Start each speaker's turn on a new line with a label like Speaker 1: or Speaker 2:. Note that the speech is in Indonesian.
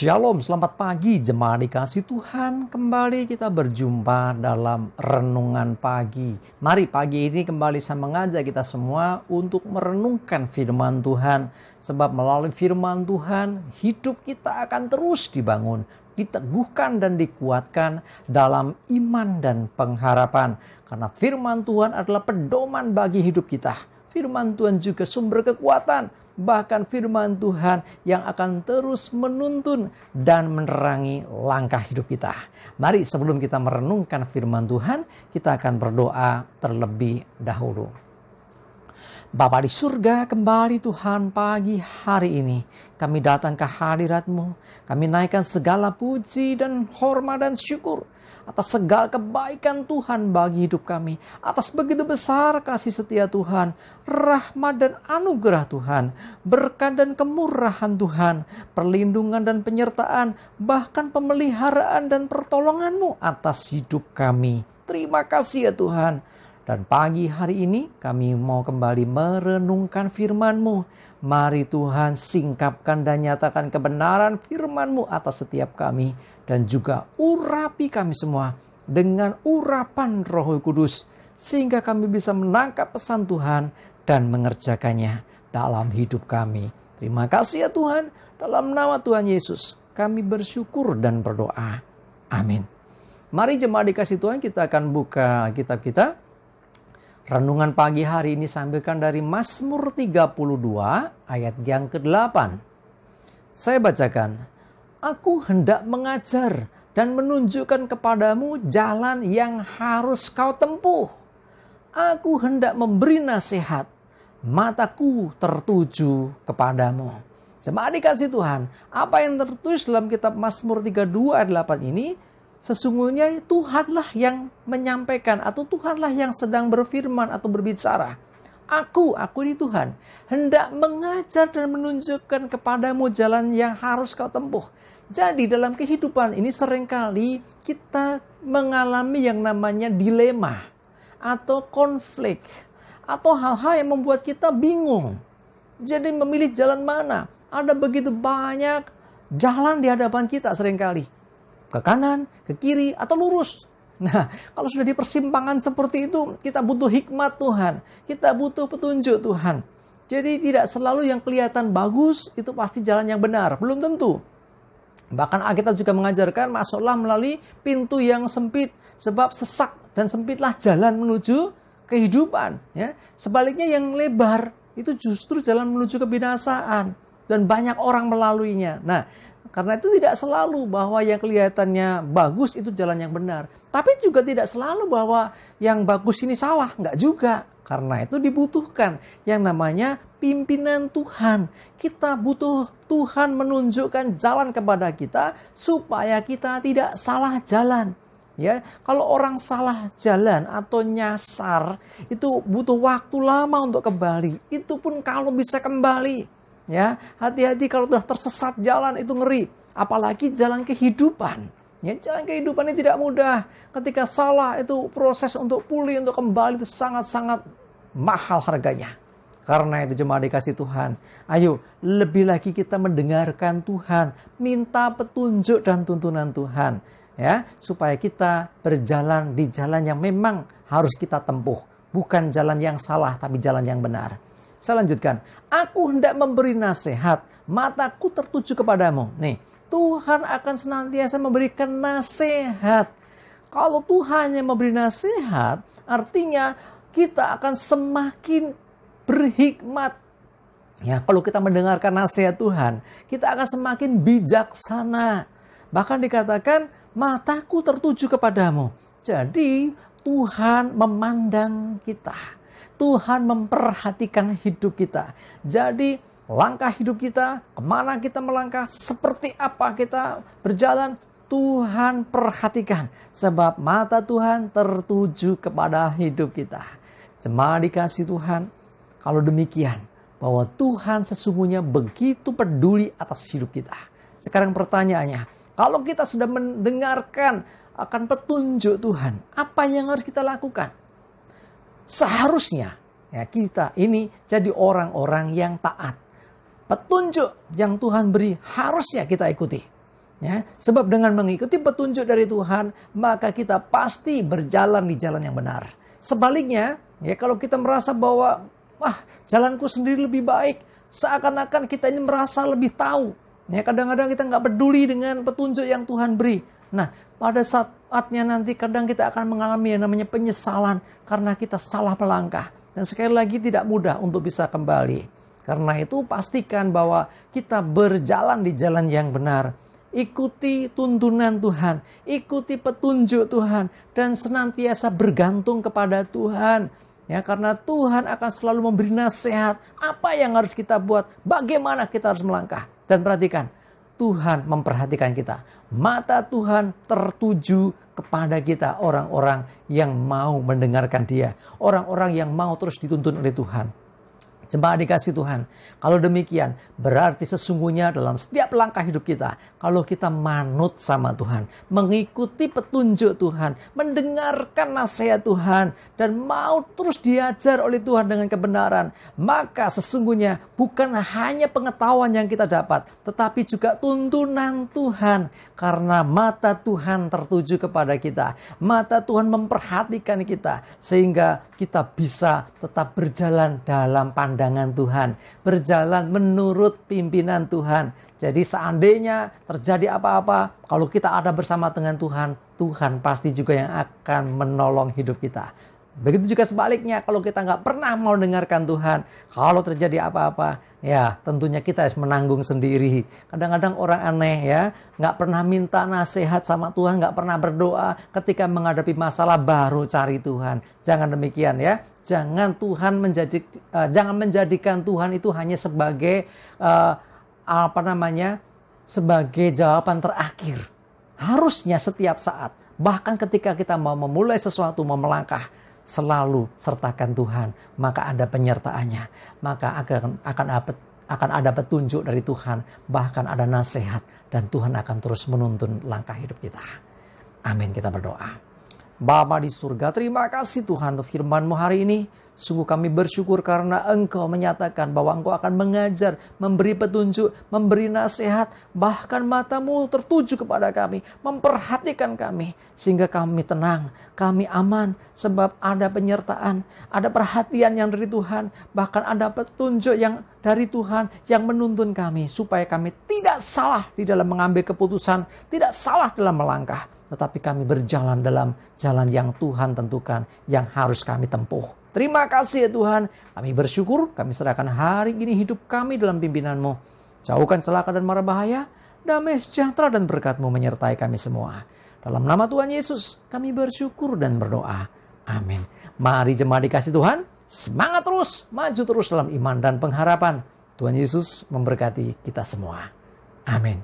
Speaker 1: Shalom, selamat pagi jemaat dikasih Tuhan. Kembali kita berjumpa dalam renungan pagi. Mari pagi ini kembali saya mengajak kita semua untuk merenungkan firman Tuhan. Sebab melalui firman Tuhan, hidup kita akan terus dibangun, diteguhkan dan dikuatkan dalam iman dan pengharapan. Karena firman Tuhan adalah pedoman bagi hidup kita. Firman Tuhan juga sumber kekuatan. Bahkan firman Tuhan yang akan terus menuntun dan menerangi langkah hidup kita. Mari sebelum kita merenungkan firman Tuhan, kita akan berdoa terlebih dahulu. Bapa di surga, kembali Tuhan pagi hari ini kami datang ke hadirat-Mu. Kami naikkan segala puji dan hormat dan syukur atas segala kebaikan Tuhan bagi hidup kami. Atas begitu besar kasih setia Tuhan, rahmat dan anugerah Tuhan, berkat dan kemurahan Tuhan, perlindungan dan penyertaan, bahkan pemeliharaan dan pertolongan-Mu atas hidup kami. Terima kasih ya Tuhan. Dan pagi hari ini kami mau kembali merenungkan firman-Mu. Mari Tuhan singkapkan dan nyatakan kebenaran firman-Mu atas setiap kami. Dan juga urapi kami semua dengan urapan Roh Kudus. Sehingga kami bisa menangkap pesan Tuhan dan mengerjakannya dalam hidup kami. Terima kasih ya Tuhan. Dalam nama Tuhan Yesus kami bersyukur dan berdoa. Amin. Mari jemaat dikasih Tuhan, kita akan buka kitab kita. Renungan pagi hari ini sampaikan dari Mazmur 32 ayat yang ke-8. Saya bacakan. Aku hendak mengajar dan menunjukkan kepadamu jalan yang harus kau tempuh. Aku hendak memberi nasihat, mataku tertuju kepadamu. Jemaat dikasih Tuhan, apa yang tertulis dalam kitab Mazmur 32 ayat 8 ini, sesungguhnya Tuhanlah yang menyampaikan atau Tuhanlah yang sedang berfirman atau berbicara. Aku ini Tuhan, hendak mengajar dan menunjukkan kepadamu jalan yang harus kau tempuh. Jadi dalam kehidupan ini seringkali kita mengalami yang namanya dilema atau konflik atau hal-hal yang membuat kita bingung. Jadi memilih jalan mana? Ada begitu banyak jalan di hadapan kita seringkali. Ke kanan, ke kiri, atau lurus. Nah, kalau sudah di persimpangan seperti itu, kita butuh hikmat Tuhan. Kita butuh petunjuk Tuhan. Jadi tidak selalu yang kelihatan bagus, itu pasti jalan yang benar. Belum tentu. Bahkan Alkitab juga mengajarkan, masuklah melalui pintu yang sempit. Sebab sesak dan sempitlah jalan menuju kehidupan. Ya. Sebaliknya yang lebar, itu justru jalan menuju kebinasaan. Dan banyak orang melaluinya. Nah, karena itu tidak selalu bahwa yang kelihatannya bagus itu jalan yang benar. Tapi juga tidak selalu bahwa yang bagus ini salah. Enggak juga. Karena itu dibutuhkan yang namanya pimpinan Tuhan. Kita butuh Tuhan menunjukkan jalan kepada kita supaya kita tidak salah jalan. Ya, kalau orang salah jalan atau nyasar itu butuh waktu lama untuk kembali. Itu pun kalau bisa kembali. Ya, hati-hati kalau sudah tersesat jalan itu ngeri. Apalagi jalan kehidupan. Ya, jalan kehidupan ini tidak mudah. Ketika salah itu proses untuk pulih, untuk kembali itu sangat-sangat mahal harganya. Karena itu jemaat dikasih Tuhan. Ayo lebih lagi kita mendengarkan Tuhan. Minta petunjuk dan tuntunan Tuhan. Ya, supaya kita berjalan di jalan yang memang harus kita tempuh. Bukan jalan yang salah tapi jalan yang benar. Saya lanjutkan. Aku hendak memberi nasihat, mataku tertuju kepadamu. Nih, Tuhan akan senantiasa memberikan nasihat. Kalau Tuhan yang memberi nasihat, artinya kita akan semakin berhikmat. Ya, kalau kita mendengarkan nasihat Tuhan, kita akan semakin bijaksana. Bahkan dikatakan, mataku tertuju kepadamu. Jadi, Tuhan memandang kita. Tuhan memperhatikan hidup kita. Jadi langkah hidup kita, kemana kita melangkah, seperti apa kita berjalan, Tuhan perhatikan. Sebab mata Tuhan tertuju kepada hidup kita. Jemaat dikasih Tuhan, kalau demikian, bahwa Tuhan sesungguhnya begitu peduli atas hidup kita. Sekarang pertanyaannya, kalau kita sudah mendengarkan akan petunjuk Tuhan, apa yang harus kita lakukan? Seharusnya ya kita ini jadi orang-orang yang taat. Petunjuk yang Tuhan beri harusnya kita ikuti. Ya, sebab dengan mengikuti petunjuk dari Tuhan, maka kita pasti berjalan di jalan yang benar. Sebaliknya, ya kalau kita merasa bahwa, wah, jalanku sendiri lebih baik, seakan-akan kita ini merasa lebih tahu. Ya, kadang-kadang kita nggak peduli dengan petunjuk yang Tuhan beri. Nah, pada saatnya nanti kadang kita akan mengalami yang namanya penyesalan karena kita salah melangkah. Dan sekali lagi tidak mudah untuk bisa kembali. Karena itu pastikan bahwa kita berjalan di jalan yang benar. Ikuti tuntunan Tuhan, ikuti petunjuk Tuhan, dan senantiasa bergantung kepada Tuhan. Ya, karena Tuhan akan selalu memberi nasihat apa yang harus kita buat, bagaimana kita harus melangkah. Dan perhatikan, Tuhan memperhatikan kita. Mata Tuhan tertuju kepada kita, orang-orang yang mau mendengarkan Dia, orang-orang yang mau terus dituntun oleh Tuhan. Jemaat dikasih Tuhan, kalau demikian berarti sesungguhnya dalam setiap langkah hidup kita, kalau kita manut sama Tuhan, mengikuti petunjuk Tuhan, mendengarkan nasihat Tuhan, dan mau terus diajar oleh Tuhan dengan kebenaran, maka sesungguhnya bukan hanya pengetahuan yang kita dapat, tetapi juga tuntunan Tuhan, karena mata Tuhan tertuju kepada kita, mata Tuhan memperhatikan kita, sehingga kita bisa tetap berjalan dalam pandangan Tuhan, berjalan menurut pimpinan Tuhan. Jadi seandainya terjadi apa-apa, kalau kita ada bersama dengan Tuhan, Tuhan pasti juga yang akan menolong hidup kita. Begitu juga sebaliknya, kalau kita nggak pernah mau dengarkan Tuhan, kalau terjadi apa-apa, ya tentunya kita harus menanggung sendiri. Kadang-kadang orang aneh ya, nggak pernah minta nasihat sama Tuhan, nggak pernah berdoa, ketika menghadapi masalah baru cari Tuhan. Jangan demikian ya. Jangan menjadikan Tuhan itu hanya sebagai sebagai jawaban terakhir. Harusnya setiap saat, bahkan ketika kita mau memulai sesuatu, mau melangkah, selalu sertakan Tuhan, maka ada penyertaannya, maka akan ada petunjuk dari Tuhan, bahkan ada nasihat, dan Tuhan akan terus menuntun langkah hidup kita. Amin, kita berdoa. Bapa di surga, terima kasih Tuhan untuk firman-Mu hari ini. Sungguh kami bersyukur karena Engkau menyatakan bahwa Engkau akan mengajar, memberi petunjuk, memberi nasihat. Bahkan mata-Mu tertuju kepada kami, memperhatikan kami. Sehingga kami tenang, kami aman. Sebab ada penyertaan, ada perhatian yang dari Tuhan. Bahkan ada petunjuk yang dari Tuhan yang menuntun kami. Supaya kami tidak salah di dalam mengambil keputusan, tidak salah dalam melangkah. Tetapi kami berjalan dalam jalan yang Tuhan tentukan, yang harus kami tempuh. Terima kasih ya Tuhan. Kami bersyukur, kami serahkan hari ini hidup kami dalam pimpinan-Mu. Jauhkan celaka dan mara bahaya, damai sejahtera dan berkat-Mu menyertai kami semua. Dalam nama Tuhan Yesus, kami bersyukur dan berdoa. Amin. Mari jemaat dikasih Tuhan, semangat terus, maju terus dalam iman dan pengharapan. Tuhan Yesus memberkati kita semua. Amin.